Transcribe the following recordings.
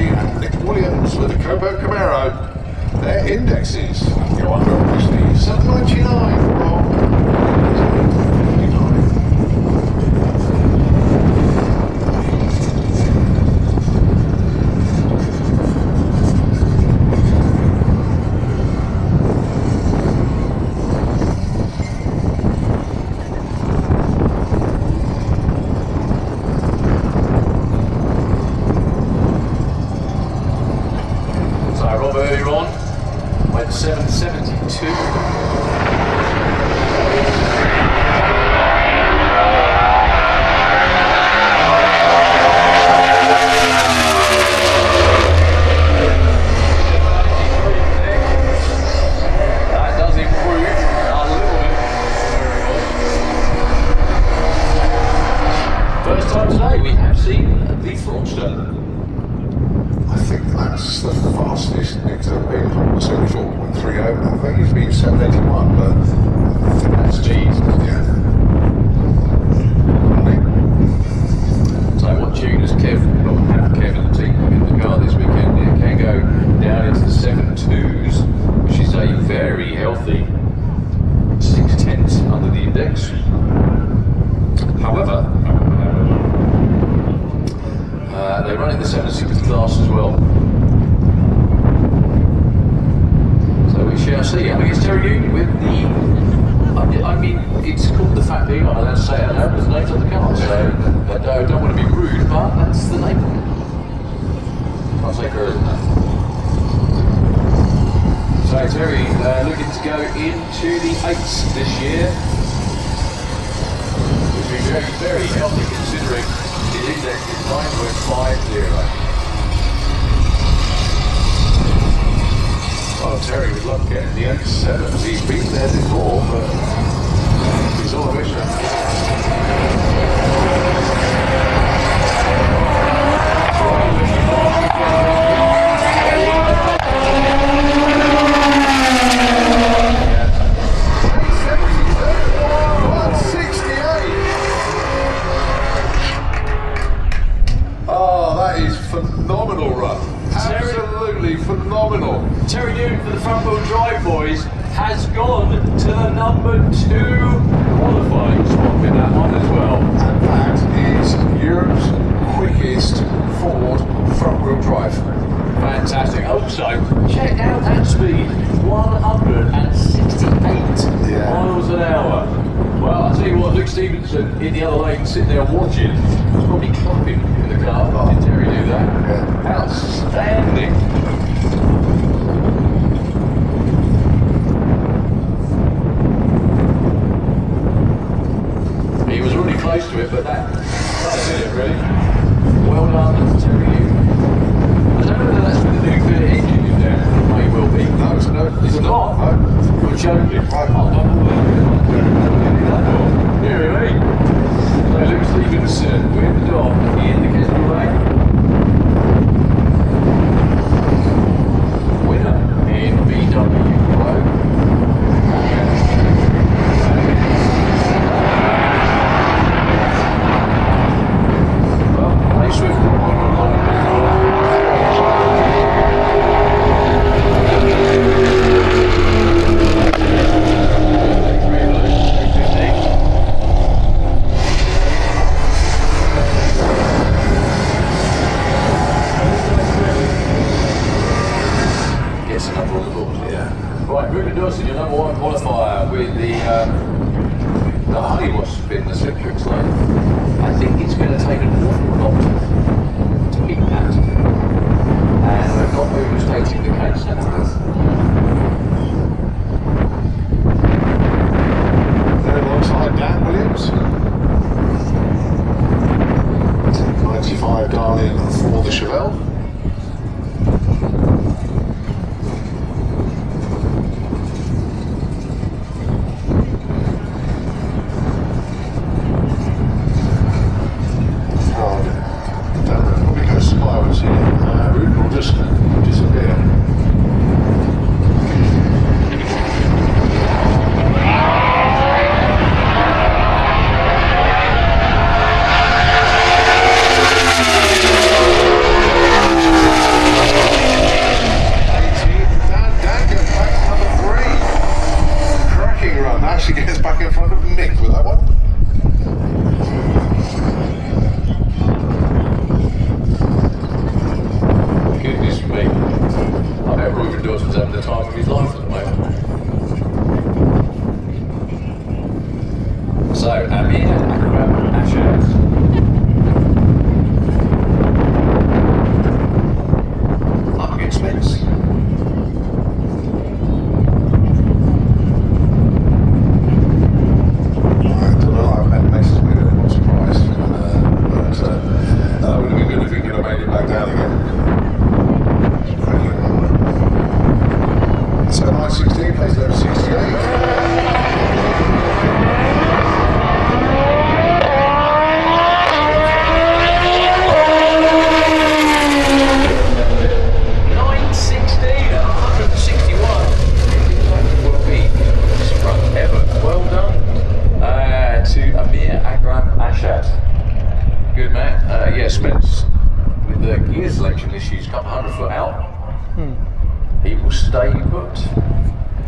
and Nick Williams with the Copo Camaro. Their indexes go under obviously 799 from 859. Earlier on, went 772. That does improve a little bit. First time today we have seen the Fraudster. I think that's the fastest Nick's ever been, 174.30. I think he's been 781, but I think that's Jeez. Yeah. So what tune does Kev not have Kev and the team in the car this weekend? It can go down into the 7.2s, which is a very healthy 6/10 under the index. However, they're running the 7.6 class as well. So we shall see. I mean, it's Terry Newton with the. I mean, it's called the Fat Bean. I'm allowed to say it now, but the name's on the car. So I don't want to be rude, but that's the name. Can't say further than that. So Terry looking to go into the 8s this year. Which would be very, very healthy considering his index is 9.50. Oh, Terry would love getting the 8.7s. He's been there before, but he's all a wish. Phenomenal run. Absolutely phenomenal. Terry Newton for the front wheel drive boys has gone to the number 2 qualifying spot in that one as well. And that is Europe's quickest Ford front wheel drive. Fantastic. Also, check out that speed, 168 miles an hour. Well, I'll tell you what, Luke Stevenson in the other lane sitting there watching, was probably clapping in the car. Oh. Did Terry do that? Yeah. Outstanding. He was really close to it, but that's it, really. Well done, Terry. I don't know whether that's with the new engine in there. It may well be. No, it's not. No. You're joking. Here we go. So Luke Stevenson with the dog in the Kesselring. Winner in VW Pro. Well, they swift Right, Ruben Dawson, your number 1 qualifier with the Honeywell spin, the Citrix line. I think it's going to take an awful lot to beat that. And we're not overstating the case. Very alongside Dan Williams. 95 Darlin for the Chevelle. of his life at the moment. So, Amir Akram Ashad. Up against Spence. I don't know, I've had messages with it, I'm not surprised. But it would have been good if we could have made it back down again. So 916 plays 1168. Good man. Yeah, Spence with the gear selection issues, couple 100 foot out. He will stay put.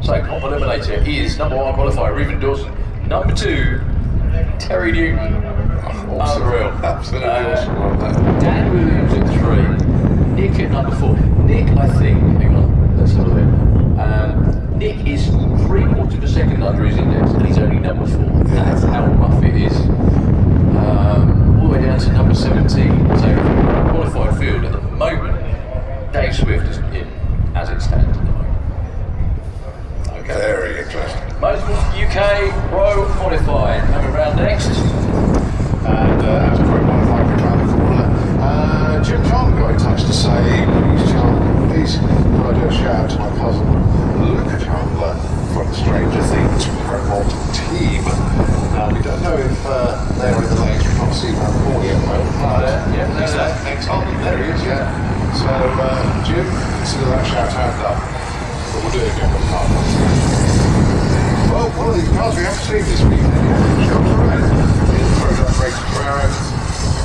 So, comp eliminator is number 1 qualifier, Reuben Dawson. Number 2, Terry Newton. Awesome. Unreal. Absolutely awesome. Dan Williams at 3. Nick at number 4. Nick, I think, hang on, let's have a look. Nick is 3/4 of a second under his index, and he's only number 4. That's how rough it is. All the way down to number 17. So, qualified field at the moment, Dave Swift is in as it stands at the moment. Okay. Very interesting. Motorsport UK Pro Qualified coming round next. And as a quick one, if I could round the corner, Jim John got in touch to say, please could I do a shout out to my cousin Luca Chandler from Stranger Things Paramount team. We don't know if they're in the lanes, we can't see around the corner at the moment. Yeah, Is that there he is, yeah. So, Jim, consider that shout out done. But we'll do it again with the car. Well, one of these cars we haven't seen this weekend yet. Shelter Red. In the Prototype Racing Ferrari.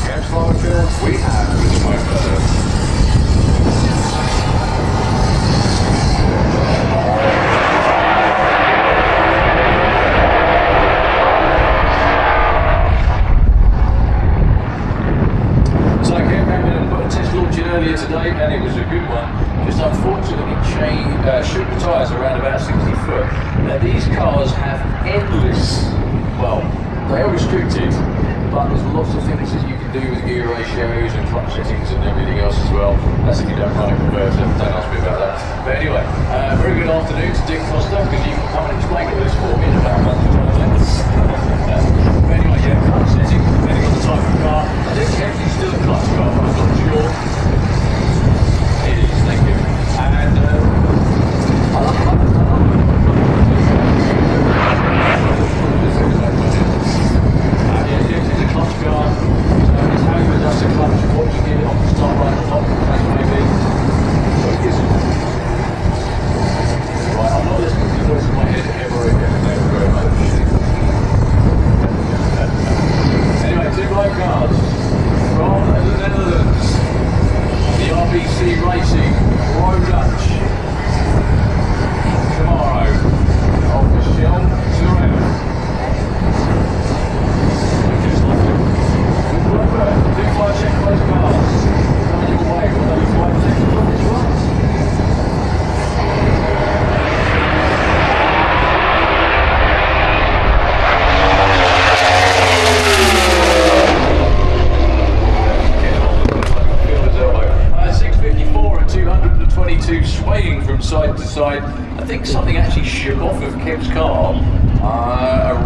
Against Longfield, we have Rich Mike. Earlier today, and it was a good one. Just unfortunately, shook the tyres around about 60 foot. Now these cars have endless, well, they are restricted, but there's lots of things that you can do with gear ratios and clutch settings and everything else as well. That's if you don't run a converter. Don't ask me about that. But anyway, very good afternoon to Dick Foster, because you can come and explain all this for me in about a month or so. But anyway, yeah, clutch setting, depending on the type of car. I think it's actually still a clutch car, but I'm not sure. It is, thank you. And I love yes, it's a clutch car. So it's how you adjust the clutch, what you get off the start right at the top, as maybe. So it is. Right, I'm not listening to the voice in my head ever again. Thank you very much. Anyway, 2 live cars from the Netherlands. The RBC Racing Pro Dutch tomorrow of Michel Zurel. Just like it. Remember, do 5 check those cars. On your way, what are you 5 seconds on this one? Swaying from side to side. I think something actually shook off of Kev's car around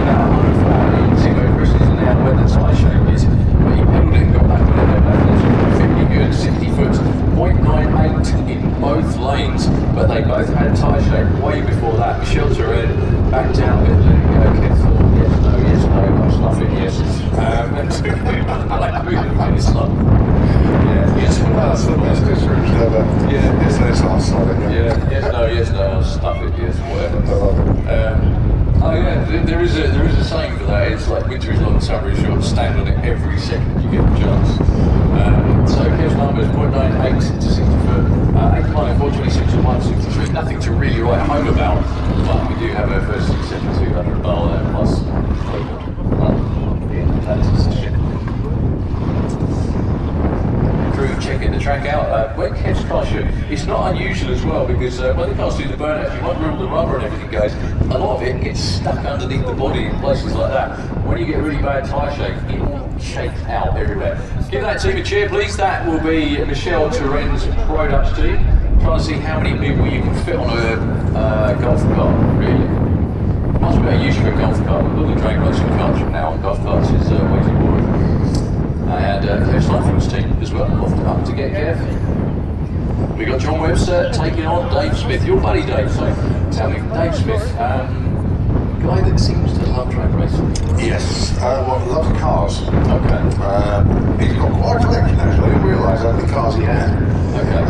about 100 foot. You can see where Chris is now, where the tyre show is. But he pedalled it and got back on it. That's 50 good, 60 foot, 0.98 in both lanes. But they both had tyre show way before that. Michel Turenne backed out a bit, letting go. Kev thought, yes, no, I'll stuff it, yes. And like moving really slow. Yeah, yes, Well, that's the best description ever. Yeah. Yes, no, it's not solid. Yeah, yes, no, stuff it, yes, whatever. I love it. Oh yeah, there is a saying for that. It's like winter is long, summer is short. Stand on it every second you get the chance. So Kev's number is 0.98 to 60 foot. 8-1, unfortunately 61, 63. Nothing to really write home about, but we do have our first 200 bar there plus. That's a shit. Crew checking the track out. when Kev's car shoot, it's not unusual as well because when the cars do the burnout, you wonder where all the rubber and everything goes. A lot of it gets stuck underneath the body in places like that. When you get really bad tyre shake, it all shakes out everywhere. Give that team a cheer, please. That will be Michelle Turen's Pro Dutch team. Trying to see how many people you can fit on a golf cart, really. Much better use for a golf cart. With all the drag racing cars from now on, golf carts is way too boring. And Kev Slifron's team as well, off up to get Kev. We got John Webster taking on Dave Smith, your buddy Dave. So tell me, Dave Smith, guy that seems to love drag racing. Yes, well, loves cars. Okay. He's got quite a collection actually. I didn't realise how many cars he had. Okay.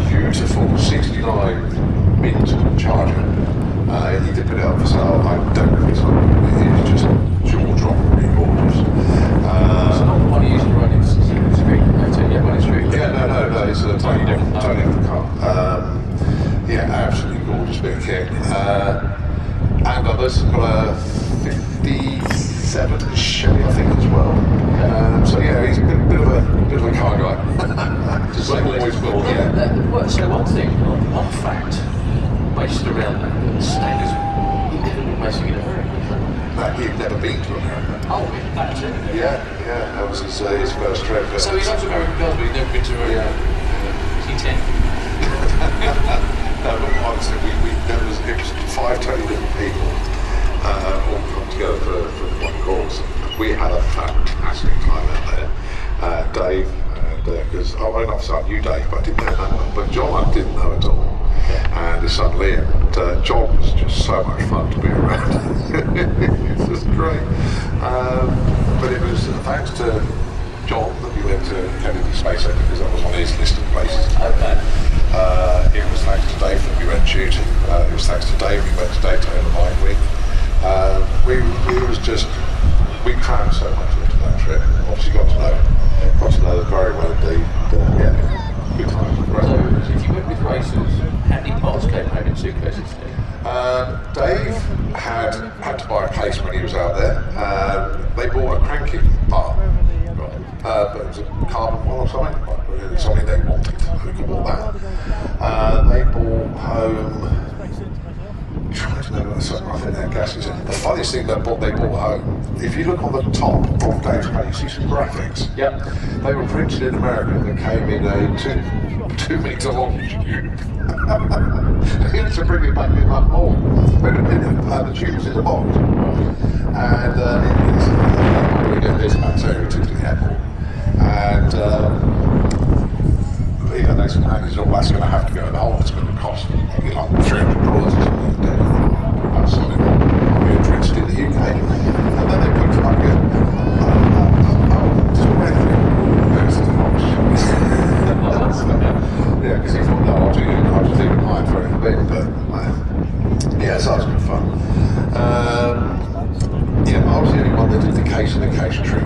Beautiful 69 Mint Charger. He did put it up for sale. I don't know if it's on. It's just jaw-droppingly gorgeous. It's not the one he used to run in street. Yeah, when it's street. Yeah, no, it's a totally different car. Yeah, absolutely gorgeous bit of kit. And others have got a 57 Chevy, I think, as well. So yeah, he's a bit of a car guy. Just like always will. Yeah. So one fact based around that Staggers, he never been racing in America. He'd never been to America. Oh, that's it. Yeah, that was his first trip. So he loves American cars, but he's never been to America. Yeah. Is he 10? No, but honestly, it was 5 totally different people all come together for one course. We had a fantastic time out there. Dave, because I knew Dave, but I didn't know him. But John I didn't know at all. And his son Liam. And John was just so much fun to be around. It was great. But it was thanks to John that we went to Kennedy Space Center because that was on his list of places. Okay. It was thanks to Dave that we went shooting. It was thanks to Dave we went to Daytona Mine Week. We crammed so much into that trip. Obviously got to know them very well indeed. Yeah, good time. So if you went with racers, how many parts came home in suitcases? Dave had to buy a case when he was out there. They bought a cranking bar. But it was a carbon one or something. Something they wanted. Who could bought that? They bought home. I'm trying to know. I think their gas is in. The funniest thing they bought home. If you look on the top of Dave's car, you see some graphics. Yep. They were printed in America. They came in a 2 meter long tube. He had to bring it back in that mold. The tube was in the box. And we get this back, so we took it to the airport. And they said, that's going to have to go in the hole. It's going to cost maybe like $300 or something. That's something we were printed in the UK. And then they put it back in. It's already goes to the box. Yeah, because he thought, no, I'll just leave it behind for a bit. But yeah, so that was good fun. I was the only one that did the case and the case trick.